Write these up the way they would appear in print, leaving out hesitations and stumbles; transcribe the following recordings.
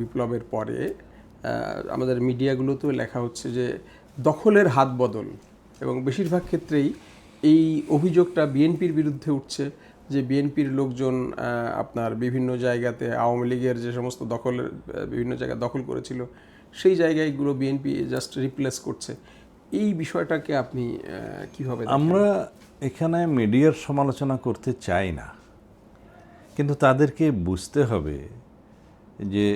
বিপ্লবের পরে আমাদের মিডিয়াগুলোতেও লেখা হচ্ছে যে দখলের হাত বদল, এবং বেশিরভাগ ক্ষেত্রেই এই অভিযোগটা বিএনপির বিরুদ্ধে উঠছে যে বিএনপির লোকজন আপনার বিভিন্ন জায়গাতে আওয়ামী লীগের যে সমস্ত দখলের বিভিন্ন জায়গায় দখল করেছিল সেই জায়গাগুলো বিএনপি জাস্ট রিপ্লেস করছে। এই বিষয়টাকে আপনি কিভাবে দেখেন? আমরা এখানে মিডিয়ার সমালোচনা করতে চাই না, কিন্তু তাদেরকে বুঝতে হবে যে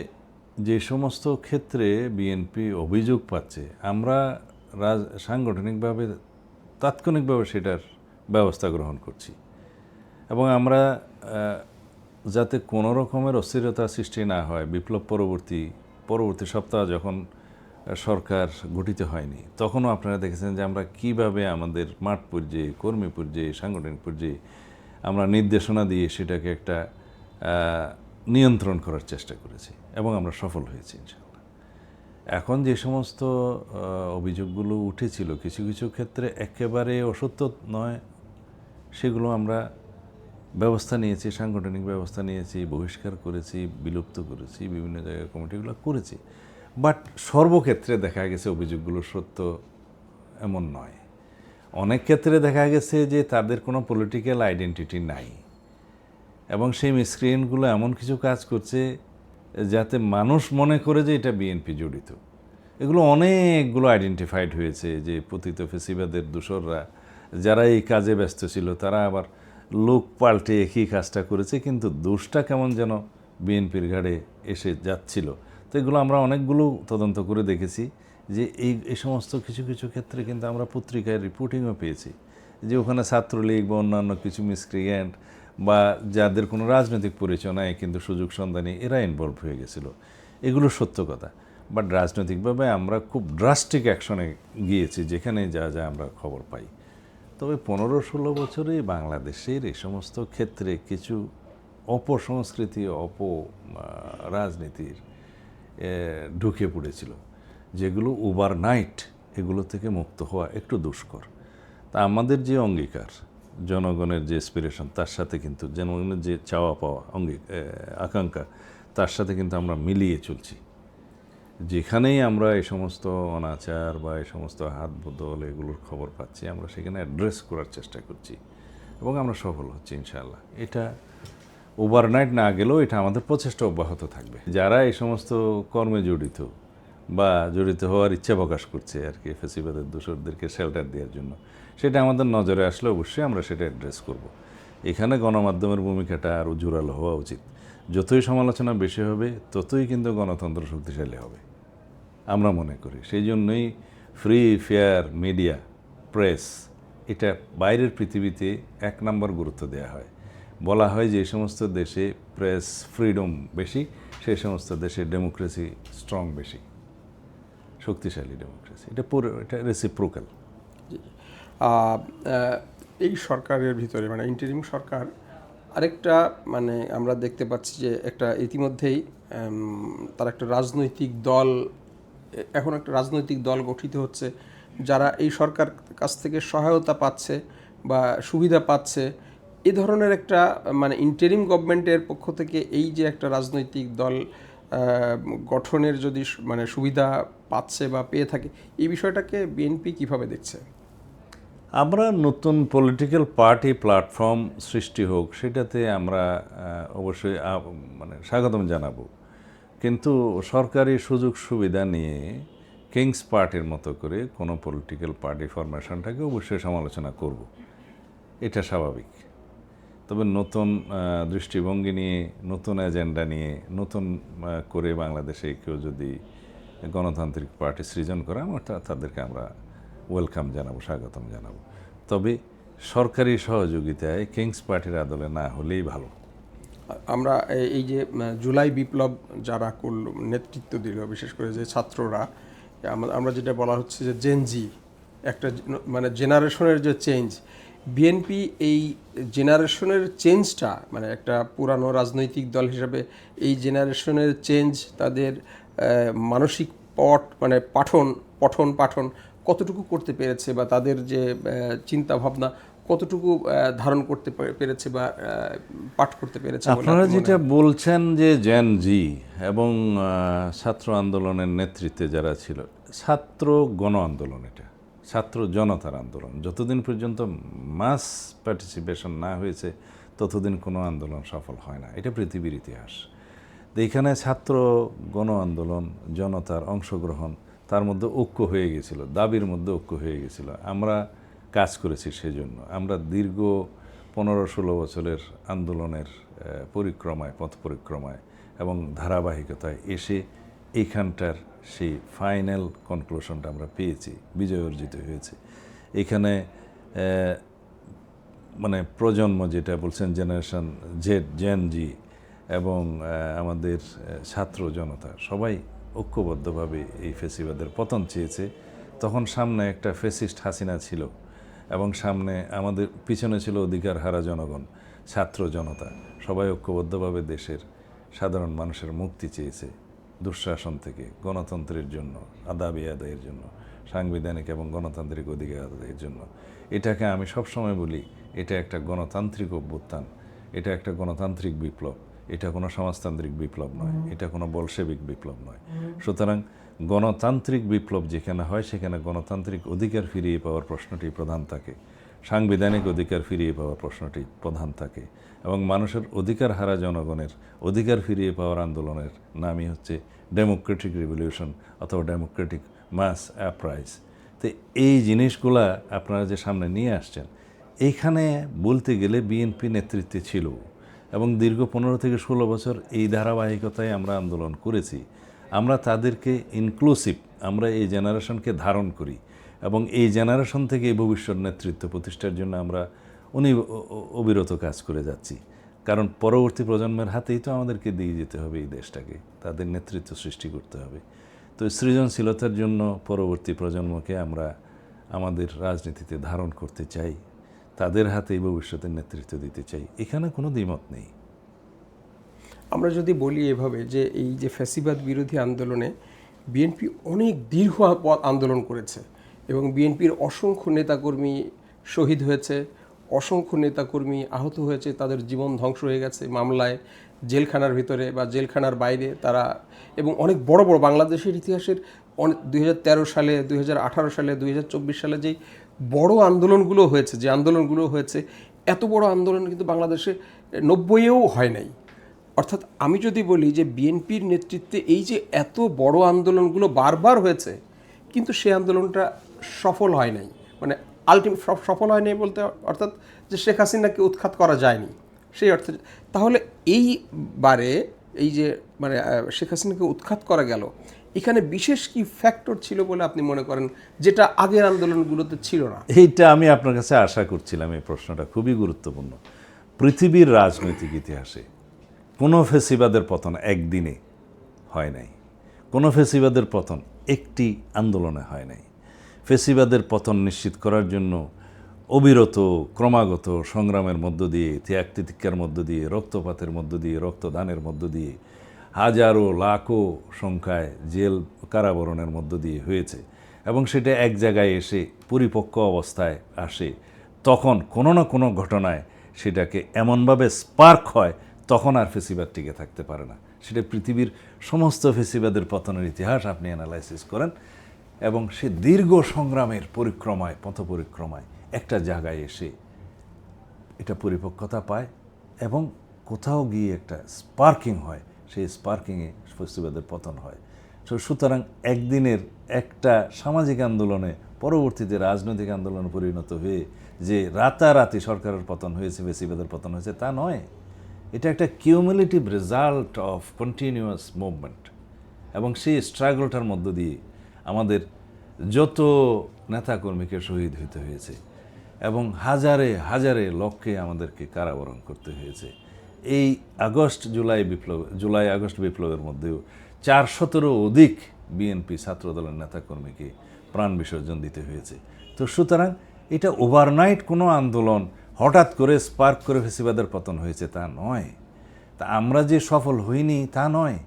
যে সমস্ত ক্ষেত্রে বিএনপি অভিযোগ পাচ্ছে আমরা সাংগঠনিকভাবে তাৎক্ষণিকভাবে সেটার ব্যবস্থা গ্রহণ করছি, এবং আমরা যাতে কোনো রকমের অস্থিরতা সৃষ্টি না হয়। বিপ্লব পরবর্তী সপ্তাহ যখন সরকার গঠিত হয়নি তখনও আপনারা দেখেছেন যে আমরা কিভাবে আমাদের মাঠ পর্যায়ে, কর্মী পর্যায়ে, সাংগঠনিক পর্যায়ে আমরা নির্দেশনা দিয়ে সেটাকে একটা নিয়ন্ত্রণ করার চেষ্টা করেছি এবং আমরা সফল হয়েছি ইনশাআল্লাহ। এখন যে সমস্ত অভিযোগগুলো উঠেছিল কিছু কিছু ক্ষেত্রে একেবারে অসত্য নয়, সেগুলো আমরা ব্যবস্থা নিয়েছি, সাংগঠনিক ব্যবস্থা নিয়েছি, বহিষ্কার করেছি, বিলুপ্ত করেছি, বিভিন্ন জায়গায় কমিটিগুলো করেছি। বাট সর্বক্ষেত্রে দেখা গেছে অভিযোগগুলো সত্য এমন নয়। অনেক ক্ষেত্রে দেখা গেছে যে তাদের কোনো পলিটিক্যাল আইডেন্টিটি নাই, এবং সেই মিসক্রিয়েন্টগুলো এমন কিছু কাজ করছে যাতে মানুষ মনে করে যে এটা বিএনপি জড়িত। এগুলো অনেকগুলো আইডেন্টিফাইড হয়েছে যে পতিত ফেসিবাদের দোসররা যারা এই কাজে ব্যস্ত ছিল তারা আবার লোক পাল্টে একই কাজটা করেছে, কিন্তু দোষটা কেমন যেন বিএনপির ঘাড়ে এসে যাচ্ছিল। তো এগুলো আমরা অনেকগুলো তদন্ত করে দেখেছি যে এই সমস্ত কিছু কিছু ক্ষেত্রে কিন্তু আমরা পত্রিকায় রিপোর্টিংও পেয়েছি যে ওখানে ছাত্রলীগ বা অন্যান্য কিছু মিসক্রিয়েন্ট বা যাদের কোনো রাজনৈতিক পরিচয় নাই কিন্তু সুযোগ সন্ধানী এরা ইনভলভ হয়ে গেছিলো। এগুলো সত্য কথা। বাট রাজনৈতিকভাবে আমরা খুব ড্রাস্টিক অ্যাকশনে গিয়েছি যেখানে যা যা আমরা খবর পাই। তবে 15-16 বছরে বাংলাদেশের এই সমস্ত ক্ষেত্রে কিছু অপসংস্কৃতি, রাজনীতির ঢুকে পড়েছিল, যেগুলো ওভারনাইট এগুলো থেকে মুক্ত হওয়া একটু দুষ্কর। তা আমাদের যে অঙ্গীকার, জনগণের যে এসপিরেশন, তার সাথে কিন্তু জনগণের যে চাওয়া পাওয়া আকাঙ্ক্ষা, তার সাথে কিন্তু আমরা মিলিয়ে চলছি। যেখানেই আমরা এই সমস্ত অনাচার বা এই সমস্ত হাত বদল এগুলোর খবর পাচ্ছি আমরা সেখানে অ্যাড্রেস করার চেষ্টা করছি এবং আমরা সফল হচ্ছি ইনশাআল্লাহ। এটা ওভারনাইট না গেলেও এটা আমাদের প্রচেষ্টা অব্যাহত থাকবে। যারা এই সমস্ত কর্মে জড়িত বা জড়িত হওয়ার ইচ্ছা প্রকাশ করছে আর কি ফেসিবাদের দোসরদেরকে শেল্টার দেওয়ার জন্য, সেটা আমাদের নজরে আসলে অবশ্যই আমরা সেটা অ্যাড্রেস করব। এখানে গণমাধ্যমের ভূমিকাটা আরও জোরালো হওয়া উচিত। যতই সমালোচনা বেশি হবে ততই কিন্তু গণতন্ত্র শক্তিশালী হবে আমরা মনে করি। সেই জন্যই ফ্রি ফেয়ার মিডিয়া, প্রেস, এটা বাইরের পৃথিবীতে 1 নম্বর গুরুত্ব দেওয়া হয়। বলা হয় যে এই সমস্ত দেশে প্রেস ফ্রিডম বেশি, সেই সমস্ত দেশে ডেমোক্রেসি স্ট্রং বেশি, শক্তিশালী ডেমোক্রেসি। এটা রেসিপ্রোকাল। এই সরকারের ভিতরে মানে ইন্টারিম সরকার আরেকটা মানে আমরা দেখতে পাচ্ছি যে একটা ইতিমধ্যেই তার একটা রাজনৈতিক দল, এখন একটা রাজনৈতিক দল গঠিত হচ্ছে যারা এই সরকার কাছ থেকে সহায়তা পাচ্ছে বা সুবিধা পাচ্ছে। এ ধরনের একটা মানে ইন্টারিম গভর্নমেন্টের পক্ষ থেকে এই যে একটা রাজনৈতিক দল গঠনের যদি মানে সুবিধা পাচ্ছে বা পেয়ে থাকে, এই বিষয়টাকে বিএনপি কিভাবে দেখছে? আমরা নতুন পলিটিক্যাল পার্টি প্ল্যাটফর্ম সৃষ্টি হোক সেটাতে আমরা অবশ্যই মানে স্বাগতম জানাবো, কিন্তু সরকারি সুযোগ সুবিধা নিয়ে কিংস পার্টির মতো করে কোনো পলিটিক্যাল পার্টি ফরমেশনটাকে অবশ্যই সমালোচনা করব, এটা স্বাভাবিক। তবে নতুন দৃষ্টিভঙ্গি নিয়ে, নতুন এজেন্ডা নিয়ে, নতুন করে বাংলাদেশে কেউ যদি গণতান্ত্রিক পার্টি সৃজন করে তাদেরকে আমরা ওয়েলকাম জানাবো, স্বাগতম জানাবো। তবে সরকারি সহযোগিতায় কিংস পার্টির আদলে না হলেই ভালো। আমরা এই যে জুলাই বিপ্লব যারা করল, নেতৃত্ব দিল, বিশেষ করে যে ছাত্ররা, আমরা যেটা বলা হচ্ছে যে জেনজি, একটা মানে জেনারেশনের যে চেঞ্জ, বিএনপি এই জেনারেশনের চেঞ্জটা মানে একটা পুরানো রাজনৈতিক দল হিসাবে এই জেনারেশনের চেঞ্জ তাদের মানসিক মানে পঠন পাঠন কতটুকু করতে পেরেছে বা তাদের যে চিন্তা ভাবনা কতটুকু ধারণ করতে পেরেছে বা পাঠ করতে পেরেছে বলে আপনারা আপনার মনে যেটা হয়? বলছেন যে জেন জি এবং ছাত্র আন্দোলনের নেতৃত্বে যারা ছিল, ছাত্র গণ আন্দোলন, এটা ছাত্র জনতার আন্দোলন। যতদিন পর্যন্ত মাস পার্টিসিপেশন না হয়েছে ততদিন কোনো আন্দোলন সফল হয় না, এটা পৃথিবীর ইতিহাস। তো এখানে ছাত্র গণ আন্দোলন, জনতার অংশগ্রহণ, তার মধ্যে ঐক্য হয়ে গেছিল, দাবির মধ্যে ঐক্য হয়ে গেছিল। আমরা কাজ করেছি সেজন্য। আমরা দীর্ঘ 15-16 বছরের আন্দোলনের পরিক্রমায়, পথ পরিক্রমায় এবং ধারাবাহিকতায় এসে এইখানটার সেই ফাইনাল কনক্লুশনটা আমরা পেয়েছি, বিজয় অর্জিত হয়েছে। এখানে মানে প্রজন্ম যেটা বলছেন, জেনারেশন জেড, জেন জি এবং আমাদের ছাত্র জনতা সবাই ঐক্যবদ্ধভাবে এই ফেসিবাদের পতন চেয়েছে। তখন সামনে একটা ফেসিস্ট হাসিনা ছিল এবং সামনে আমাদের পিছনে ছিল অধিকার হারা জনগণ, ছাত্র জনতা। সবাই ঐক্যবদ্ধভাবে দেশের সাধারণ মানুষের মুক্তি চেয়েছে দুঃশাসন থেকে, গণতন্ত্রের জন্য, দাবি আদায়ের জন্য, সাংবিধানিক এবং গণতান্ত্রিক অধিকার আদায়ের জন্য। এটাকে আমি সবসময় বলি, এটা একটা গণতান্ত্রিক অভ্যুত্থান, এটা একটা গণতান্ত্রিক বিপ্লব, এটা কোনো সমাজতান্ত্রিক বিপ্লব নয়, এটা কোনো বলশেবিক বিপ্লব নয়। সুতরাং গণতান্ত্রিক বিপ্লব যেখানে হয় সেখানে গণতান্ত্রিক অধিকার ফিরিয়ে পাওয়ার প্রশ্নটি প্রধান থাকে, সাংবিধানিক অধিকার ফিরিয়ে পাওয়ার প্রশ্নটি প্রধান থাকে এবং মানুষের অধিকার হারা জনগণের অধিকার ফিরিয়ে পাওয়ার আন্দোলনের নামই হচ্ছে ডেমোক্রেটিক রিভলিউশন অথবা ডেমোক্রেটিক মাস অ্যাপ্রাইজ। তো এই জিনিসগুলা আপনারা যে সামনে নিয়ে আসছেন, এইখানে বলতে গেলে বিএনপি নেতৃত্বে ছিল এবং দীর্ঘ 15 থেকে 16 বছর এই ধারাবাহিকতায় আমরা আন্দোলন করেছি। আমরা তাদেরকে ইনক্লুসিভ, আমরা এই জেনারেশনকে ধারণ করি এবং এই জেনারেশন থেকে এই ভবিষ্যৎ নেতৃত্ব প্রতিষ্ঠার জন্য আমরা অবিরত কাজ করে যাচ্ছি। কারণ পরবর্তী প্রজন্মের হাতেই তো আমাদেরকে দিয়ে যেতে হবে এই দেশটাকে, তাদের নেতৃত্ব সৃষ্টি করতে হবে। তো সৃজনশীলতার জন্য পরবর্তী প্রজন্মকে আমরা আমাদের রাজনীতিতে ধারণ করতে চাই, তাদের হাতেই ভবিষ্যতের নেতৃত্ব দিতে চাই, এখানে কোনো দ্বিমত নেই। আমরা যদি বলি এভাবে যে এই যে ফ্যাসিবাদ বিরোধী আন্দোলনে বিএনপি অনেক দীর্ঘ আন্দোলন করেছে এবং বিএনপির অসংখ্য নেতাকর্মী শহীদ হয়েছে, অসংখ্য নেতাকর্মী আহত হয়েছে, তাদের জীবন ধ্বংস হয়ে গেছে মামলায়, জেলখানার ভিতরে বা জেলখানার বাইরে তারা, এবং অনেক বড় বড় বাংলাদেশের ইতিহাসের 2013 সালে, 2018 সালে, 2024 সালে যেই বড় আন্দোলনগুলো হয়েছে, যে আন্দোলনগুলো হয়েছে, এত বড় আন্দোলন কিন্তু বাংলাদেশে 90-এও হয় নাই। অর্থাৎ আমি যদি বলি যে বিএনপির নেতৃত্বে এই যে এত বড় আন্দোলনগুলো বারবার হয়েছে, কিন্তু সেই আন্দোলনটা সফল হয় নাই, মানে সফল হয় নাই বলতে অর্থাৎ যে শেখ হাসিনাকে উৎখাত করা যায়নি সেই অর্থে। তাহলে এইবারে এই যে মানে শেখ হাসিনাকে উৎখাত করা গেল, এখানে বিশেষ কি ফ্যাক্টর ছিল বলে আপনি মনে করেন যেটা আগের আন্দোলনগুলোতে ছিল না? এইটা আমি আপনার কাছে আশা করছিলাম, এই প্রশ্নটা খুবই গুরুত্বপূর্ণ। পৃথিবীর রাজনৈতিক ইতিহাসে কোনো ফেসিবাদের পতন একদিনে হয় নাই, কোনো ফেসিবাদের পতন একটি আন্দোলনে হয় নাই। ফেসিবাদের পতন নিশ্চিত করার জন্য অবিরত ক্রমাগত সংগ্রামের মধ্য দিয়ে, ত্যাগ তিতিক্ষার মধ্য দিয়ে, রক্তপাতের মধ্য দিয়ে, রক্তদানের মধ্য দিয়ে, হাজারো লাখো সংখ্যায় জেল কারাবরণের মধ্য দিয়ে হয়েছে এবং সেটা এক জায়গায় এসে পরিপক্ক অবস্থায় আসে। তখন কোনো না কোনো ঘটনায় সেটাকে এমনভাবে স্পার্ক হয়, তখন আর ফেসিবাদ টিকে থাকতে পারে না। সেটা পৃথিবীর সমস্ত ফেসিবাদের পতনের ইতিহাস আপনি অ্যানালাইসিস করেন এবং সে দীর্ঘ সংগ্রামের পরিক্রমায়, পথ পরিক্রমায় একটা জায়গায় এসে এটা পরিপক্কতা পায় এবং কোথাও গিয়ে একটা স্পার্কিং হয়, সেই স্পার্কিংয়ে ফেসিবাদের পতন হয়। সুতরাং একদিনের একটা সামাজিক আন্দোলনে পরবর্তীতে রাজনৈতিক আন্দোলনে পরিণত হয়ে যে রাতারাতি সরকারের পতন হয়েছে, ফেসিবাদের পতন হয়েছে, তা নয়। এটা একটা cumulative result of continuous movement এবং সেই স্ট্রাগলটার মধ্য দিয়ে আমাদের যত নেতাকর্মীকে শহীদ হতে হয়েছে এবং হাজারে হাজারে লক্ষে আমাদেরকে কারাবরণ করতে হয়েছে। এই জুলাই আগস্ট বিপ্লবের মধ্যেও 400-এরও অধিক বিএনপি ছাত্রদলের নেতাকর্মীকে প্রাণ বিসর্জন দিতে হয়েছে। তো সুতরাং এটা ওভারনাইট কোনো আন্দোলন হঠাৎ করে স্পার্ক করে ফেসিবাদের পতন হয়েছে তা নয়। তা আমরা যে সফল হইনি তা নয়,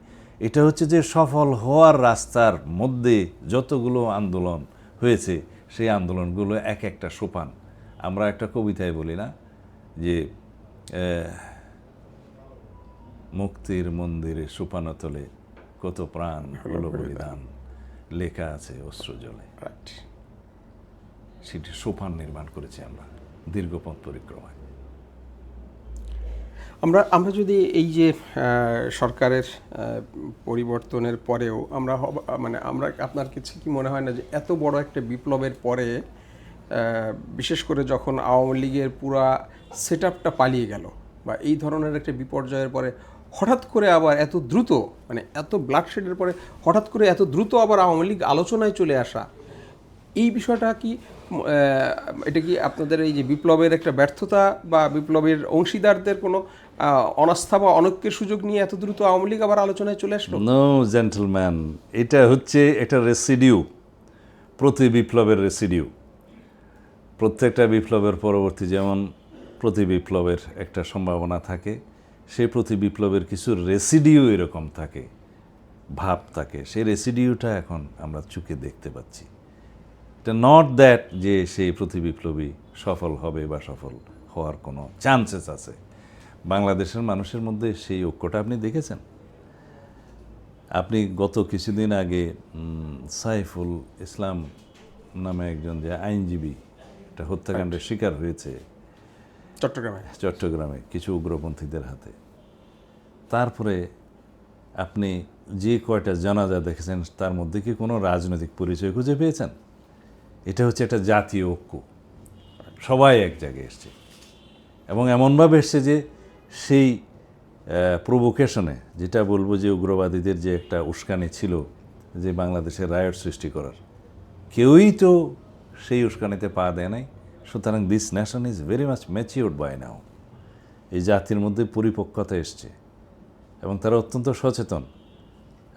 এটা হচ্ছে যে সফল হওয়ার রাস্তার মধ্যে যতগুলো আন্দোলন হয়েছে সেই আন্দোলনগুলো এক একটা সোপান। আমরা একটা কবিতায় বলি না যে মুক্তির মন্দিরে সুপানো তলে কত প্রাণ হলো বলিদান, লেখা আছে অশ্রু জলে। রাইট। সেটি সোপান নির্মাণ করেছি আমরা দীর্ঘ পথ পরিক্রমায়। আমরা যদি এই যে সরকারের পরিবর্তনের পরেও আমরা আপনার কাছে কি মনে হয় না যে এত বড় একটা বিপ্লবের পরে বিশেষ করে যখন আওয়ামী লীগের পুরা সেট আপটা পালিয়ে গেল বা এই ধরনের একটা বিপর্যয়ের পরে হঠাৎ করে আবার এত দ্রুত এত ব্লাডশেডের পরে হঠাৎ করে এত দ্রুত আবার আওয়ামী লীগ আলোচনায় চলে আসা, এই বিষয়টা কি এটা কি আপনাদের এই যে বিপ্লবের একটা ব্যর্থতা বা বিপ্লবের অংশীদারদের কোনো অনাস্থা বা অনৈক্যের সুযোগ নিয়ে এত দ্রুত আওয়ামী লীগ আবার আলোচনায় চলে আসলো? নো জেন্টলম্যান, এটা হচ্ছে একটা রেসিডিউ, প্রতি বিপ্লবের রেসিডিউ। প্রত্যেকটা বিপ্লবের পরবর্তী যেমন প্রতি বিপ্লবের একটা সম্ভাবনা থাকে, সেই প্রতি বিপ্লবের কিছু রেসিডিউ এরকম থাকে, ভাব থাকে। সেই রেসিডিউটা এখন আমরা চোখে দেখতে পাচ্ছি। এটা নট দ্যাট যে সেই প্রতি বিপ্লবী সফল হবে বা সফল হওয়ার কোনো চান্সেস আছে। বাংলাদেশের মানুষের মধ্যে সেই ঐক্যটা আপনি দেখেছেন। আপনি গত কিছুদিন আগে সাইফুল ইসলাম নামে একজন যে আইনজীবী একটা হত্যাকাণ্ডের শিকার হয়েছে চট্টগ্রামে কিছু উগ্রপন্থীদের হাতে, তারপরে আপনি যে কয়টা জানাজা দেখেছেন তার মধ্যে কি কোনো রাজনৈতিক পরিচয় খুঁজে পেয়েছেন? এটা হচ্ছে একটা জাতীয় ঐক্য, সবাই এক জায়গায় এসছে এবং এমনভাবে এসছে যে সেই প্রভোকেশনে, যেটা বলবো যে উগ্রবাদীদের যে একটা উস্কানি ছিল যে বাংলাদেশের রায়ট সৃষ্টি করার, কেউই তো সেই উস্কানিতে পা দেয় নাই। সুতরাং this nation is very much matured by now. এই জাতির মধ্যে পরিপক্কতা এসছে এবং তারা অত্যন্ত সচেতন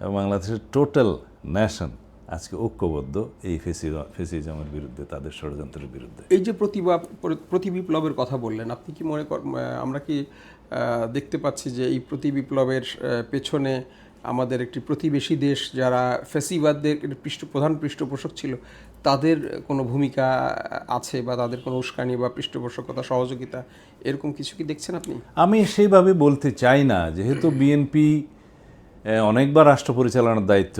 এবং বাংলাদেশের টোটাল নেশন আজকে ঐক্যবদ্ধ এই ফেসিজমের বিরুদ্ধে, তাদের ষড়যন্ত্রের বিরুদ্ধে। এই যে প্রতি বিপ্লবের কথা বললেন, আপনি কি মনে করেন, আমরা কি দেখতে পাচ্ছি যে এই প্রতি বিপ্লবের পেছনে আমাদের একটি প্রতিবেশী দেশ যারা ফ্যাসিবাদদের প্রধান পৃষ্ঠপোষক ছিল তাদের কোনো ভূমিকা আছে বা তাদের কোনো উস্কানি বা পৃষ্ঠপোষকতা সহযোগিতা এরকম কিছু কি দেখছেন আপনি? আমি সেইভাবে বলতে চাই না, যেহেতু বিএনপি অনেকবার রাষ্ট্র পরিচালনার দায়িত্ব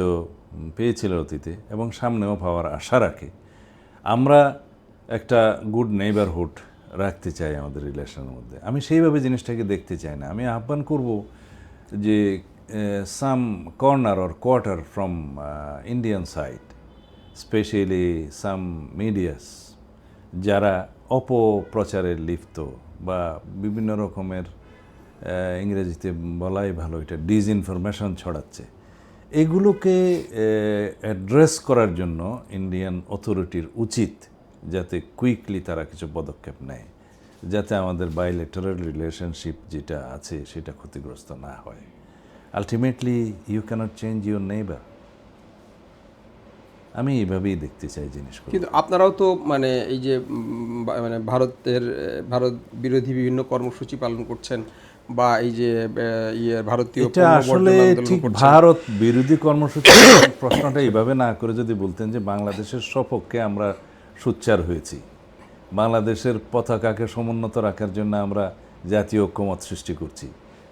পেয়েছিল অতীতে এবং সামনেও পাওয়ার আশা রাখে। আমরা একটা গুড নেইবারহুড রাখতে চাই আমাদের রিলেশনের মধ্যে। আমি সেইভাবে জিনিসটাকে দেখতে চাই না। আমি আহ্বান করব যে some corner or quarter from Indian side, specially some medias যারা অপপ্রচারে লিপ্ত বা বিভিন্ন রকমের ইংরেজিতে বলাই ভালো এটা ডিসইনফরমেশন ছড়াচ্ছে, এগুলোকে অ্যাড্রেস করার জন্য ইন্ডিয়ান অথরিটির উচিত যাতে কুইকলি তারা কিছু পদক্ষেপ নেয়, যাতে আমাদের বাইলেটারাল রিলেশনশিপ যেটা আছে সেটা ক্ষতিগ্রস্ত না হয়। Ultimately you cannot change your neighbour. আমি এইভাবেই দেখতে চাই জিনিসগুলো। কিন্তু আপনারাও তো এই যে ভারত বিরোধী বিভিন্ন কর্মসূচি পালন করছেন বা এই যে ভারতীয় এটা আসলে ঠিক ভারত বিরোধী কর্মসূচি প্রশ্নটা এইভাবে না করে যদি বলতেন যে বাংলাদেশের সপক্ষে আমরা সোচ্চার হয়েছি, বাংলাদেশের পতাকাকে সমুন্নত রাখার জন্য আমরা জাতীয় ঐক্যমত সৃষ্টি করছি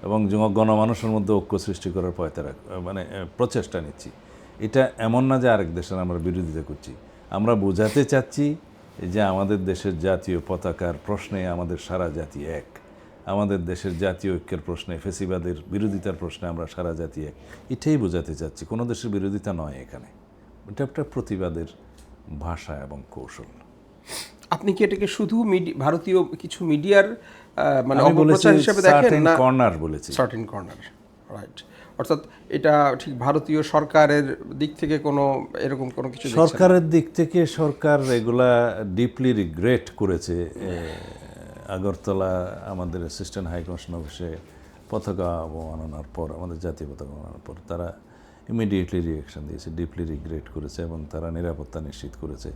এবং গণমানুষের মধ্যে ঐক্য সৃষ্টি করার প্রচেষ্টা নিচ্ছি, এটা এমন না যে আরেক দেশের আমরা বিরোধিতা করছি। আমরা বোঝাতে চাচ্ছি যে আমাদের দেশের জাতীয় পতাকার প্রশ্নে আমাদের সারা জাতি এক, আমাদের দেশের জাতীয় ঐক্যের প্রশ্নে, ফেসিবাদের বিরোধিতার প্রশ্নে আমরা সারা জাতি এক, এটাই বোঝাতে চাচ্ছি। কোনো দেশের বিরোধিতা নয় এখানে, এটা একটা প্রতিবাদের ভাষা এবং কৌশল। আপনি কি এটাকে শুধু ভারতীয় কিছু মিডিয়ার অপপ্রচার হিসেবে দেখেন না? কর্নার বলেছি, সার্টেন কর্নার, রাইট। অর্থাৎ এটা ঠিক ভারতীয় সরকারের দিক থেকে কোনো এরকম কোনো কিছু সরকারের দিক থেকে সরকার এগুলা ডিপলি রিগ্রেট করেছে। আগরতলা আমাদের অ্যাসিস্ট্যান্ট হাই কমিশন অফিসে পতাকা অবমাননার পর, আমাদের জাতীয় পতাকা অবমাননার পর তারা ইমিডিয়েটলি রিঅ্যাকশন দিয়েছে, ডিপলি রিগ্রেট করেছে এবং তারা নিরাপত্তা নিশ্চিত করেছে।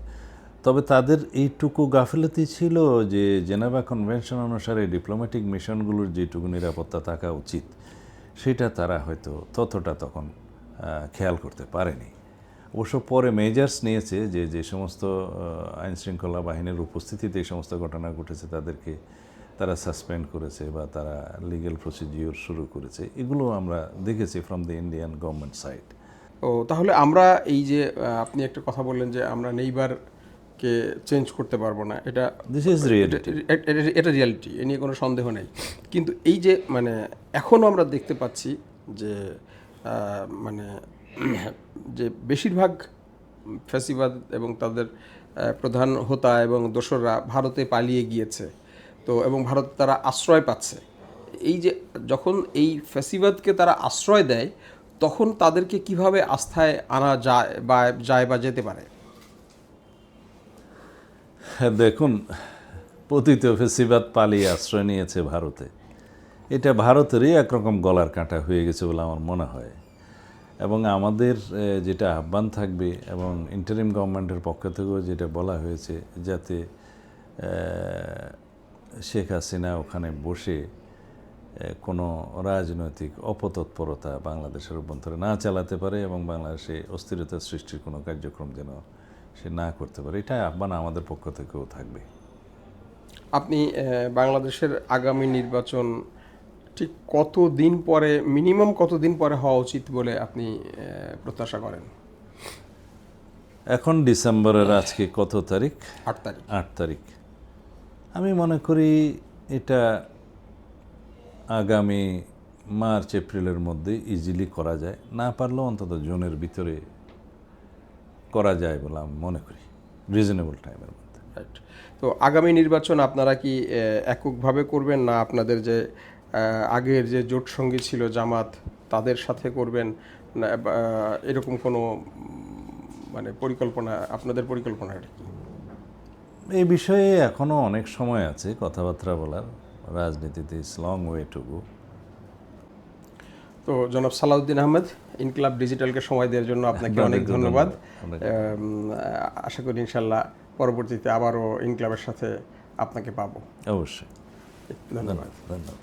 তবে তাদের এইটুকু গাফিলতি ছিল যে জেনেভা কনভেনশন অনুসারে ডিপ্লোম্যাটিক মিশনগুলোর যেটুকু নিরাপত্তা থাকা উচিত সেটা তারা হয়তো ততটা তখন খেয়াল করতে পারেনি। অবশ্য পরে মেজার্স নিয়েছে যে যে সমস্ত আইন শৃঙ্খলা বাহিনীর উপস্থিতিতে এই সমস্ত ঘটনা ঘটেছে তাদেরকে তারা সাসপেন্ড করেছে বা তারা লিগ্যাল প্রসিডিওর শুরু করেছে, এগুলো আমরা দেখেছি from the Indian government side. ও তাহলে আমরা এই যে আপনি একটা কথা বললেন যে আমরা নেইবারকে চেঞ্জ করতে পারবো না, এটা দিস ইজ রিয়েলিটি। এটা রিয়ালিটি, এ নিয়ে কোনো সন্দেহ নেই। কিন্তু এই যে মানে এখনও আমরা দেখতে পাচ্ছি যে মানে যে বেশিরভাগ ফ্যাসিবাদ এবং তাদের প্রধান হোতা এবং দোসররা ভারতে পালিয়ে গিয়েছে, তো এবং ভারত তারা আশ্রয় পাচ্ছে। এই যে যখন এই ফ্যাসিবাদকে তারা আশ্রয় দেয় তখন তাদেরকে কিভাবে আস্থায় আনা যায় বা যেতে পারে? হ্যাঁ, দেখুন, পতিত ফেসিবাদ পালিয়ে আশ্রয় নিয়েছে ভারতে, এটা ভারতেরই একরকম গলার কাঁটা হয়ে গেছে বলে আমার মনে হয়। এবং আমাদের যেটা আহ্বান থাকবে এবং ইন্টারিম গভর্নমেন্টের পক্ষ থেকেও যেটা বলা হয়েছে, যাতে শেখ হাসিনা ওখানে বসে কোনো রাজনৈতিক অপতৎপরতা বাংলাদেশের অভ্যন্তরে না চালাতে পারে এবং বাংলাদেশে অস্থিরতা সৃষ্টির কোনো কার্যক্রম যেন সে না করতে পারে, এটাই আহ্বান আমাদের পক্ষ থেকেও থাকবে। আপনি বাংলাদেশের আগামী নির্বাচন ঠিক কতদিন পরে, মিনিমাম কতদিন পরে হওয়া উচিত বলে আপনি প্রত্যাশা করেন? এখন ডিসেম্বরের আজকে কত তারিখ? 8 তারিখ। 8 তারিখ। আমি মনে করি এটা আগামী মার্চ এপ্রিলের মধ্যে ইজিলি করা যায়, না পারলেও অন্তত জুনের ভিতরে করা যায় বলে আমি মনে করি, রিজনেবল টাইমের মধ্যে। রাইট। তো আগামী নির্বাচন আপনারা কি এককভাবে করবেন, না আপনাদের যে আগের যে জোট সঙ্গী ছিল জামাত তাদের সাথে করবেন, না এরকম কোনো মানে পরিকল্পনা, আপনাদের পরিকল্পনাটা কি? এই বিষয়ে এখনও অনেক সময় আছে কথাবার্তা বলার, রাজনীতিতে it's long way to go. তো জনাব সালাউদ্দিন আহমেদ, ইনকিলাব ডিজিটালকে সময় দেওয়ার জন্য আপনাকে অনেক ধন্যবাদ। আশা করি ইনশাল্লাহ পরবর্তীতে আবারও ইনকিলাবের সাথে আপনাকে পাবো। অবশ্যই, ধন্যবাদ। ধন্যবাদ।